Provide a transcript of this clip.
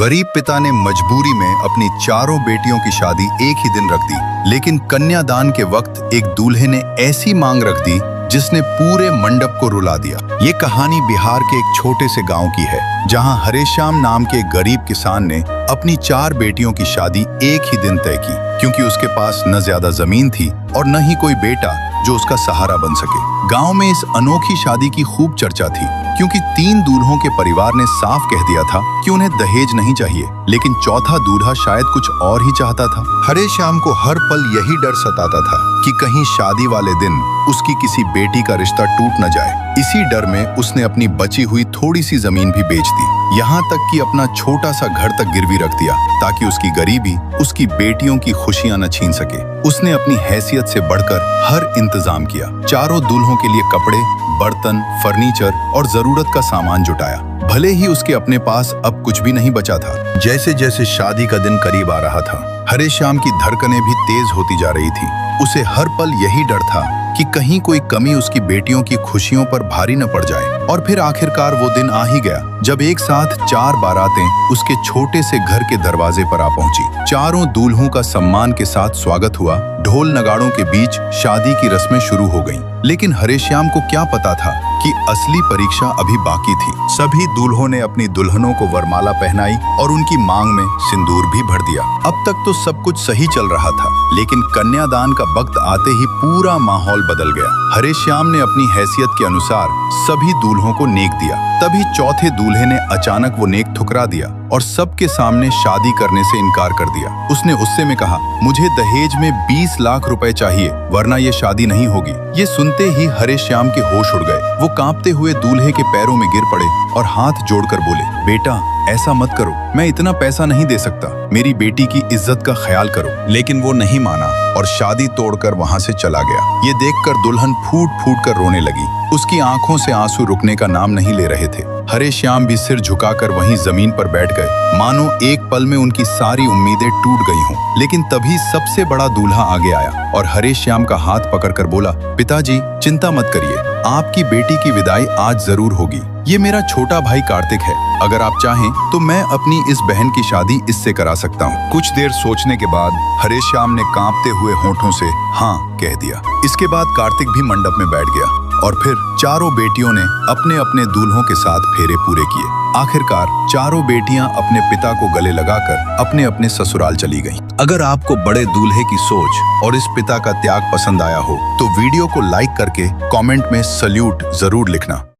गरीब पिता ने मजबूरी में अपनी चारों बेटियों की शादी एक ही दिन रख दी, लेकिन कन्यादान के वक्त एक दूल्हे ने ऐसी मांग रख दी जिसने पूरे मंडप को रुला दिया। ये कहानी बिहार के एक छोटे से गांव की है, जहां हरेश्याम नाम के एक गरीब किसान ने अपनी 4 बेटियों की शादी एक ही दिन तय की, क्योंकि उसके पास न ज्यादा जमीन थी और न ही कोई बेटा जो उसका सहारा बन सके। गांव में इस अनोखी शादी की खूब चर्चा थी, क्योंकि 3 दूल्हों के परिवार ने साफ कह दिया था कि उन्हें दहेज नहीं चाहिए, लेकिन चौथा दूल्हा शायद कुछ और ही चाहता था। हरेश्याम को हर पल यही डर सताता था कि कहीं शादी वाले दिन उसकी किसी बेटी का रिश्ता टूट न जाए। इसी डर में उसने अपनी बची हुई थोड़ी सी जमीन भी बेच दी, यहाँ तक कि अपना छोटा सा घर तक गिरवी रख दिया, ताकि उसकी गरीबी उसकी बेटियों की खुशियां न छीन सके। उसने अपनी हैसियत से बढ़कर हर इंतजाम किया। चारों दूल्हों के लिए कपड़े, बर्तन, फर्नीचर और जरूरत का सामान जुटाया। भले ही उसके अपने पास अब कुछ भी नहीं बचा था। जैसे जैसे शादी का दिन करीब आ रहा था, हरेश्याम की धड़कनें भी तेज होती जा रही थी। उसे हर पल यही डर था कि कहीं कोई कमी उसकी बेटियों की खुशियों पर भारी न पड़ जाए। और फिर आखिरकार वो दिन आ ही गया, जब एक साथ 4 बारातें उसके छोटे से घर के दरवाजे पर आ पहुंची। चारों दूल्हों का सम्मान के साथ स्वागत हुआ। ढोल नगाड़ों के बीच शादी की रस्में शुरू हो गईं। लेकिन हरेश्याम को क्या पता था कि असली परीक्षा अभी बाकी थी। सभी दूल्हों ने अपनी दुल्हनों को वरमाला पहनाई और उनकी मांग में सिंदूर भी भर दिया। अब तक तो सब कुछ सही चल रहा था, लेकिन कन्यादान का वक्त आते ही पूरा माहौल बदल गया। हरेश्याम ने अपनी हैसियत के अनुसार सभी दूल्हों को नेक दिया। तभी चौथे दूल्हे ने अचानक वो नेक ठुकरा दिया और सबके सामने शादी करने से इनकार कर दिया। उसने गुस्से में कहा, मुझे दहेज में 20 लाख रुपए चाहिए, वरना ये शादी नहीं होगी। ये सुनते ही हरेश्याम के होश उड़ गए। वो कांपते हुए दूल्हे के पैरों में गिर पड़े और हाथ जोड़कर बोले, बेटा ऐसा मत करो, मैं इतना पैसा नहीं दे सकता, मेरी बेटी की इज्जत का ख्याल करो। लेकिन वो नहीं माना और शादी तोड़कर वहां से चला गया। ये देखकर दुल्हन फूट फूट कर रोने लगी। उसकी आंखों से आंसू रुकने का नाम नहीं ले रहे थे। हरेश्याम भी सिर झुकाकर वहीं जमीन पर बैठ गए, मानो एक पल में उनकी सारी उम्मीदें टूट गई हों। लेकिन तभी सबसे बड़ा दूल्हा आगे आया और हरेश्याम का हाथ पकड़कर बोला, पिताजी चिंता मत करिए, आपकी बेटी की विदाई आज जरूर होगी। ये मेरा छोटा भाई कार्तिक है, अगर आप चाहें तो मैं अपनी इस बहन की शादी इससे करा सकता हूँ। कुछ देर सोचने के बाद हरेश्याम ने कांपते हुए होठों से हाँ कह दिया। इसके बाद कार्तिक भी मंडप में बैठ गया और फिर चारों बेटियों ने अपने अपने दूल्हों के साथ फेरे पूरे किए। आखिरकार चारों बेटियां अपने पिता को गले लगाकर अपने अपने ससुराल चली गईं। अगर आपको बड़े दूल्हे की सोच और इस पिता का त्याग पसंद आया हो तो वीडियो को लाइक करके कमेंट में सल्यूट जरूर लिखना।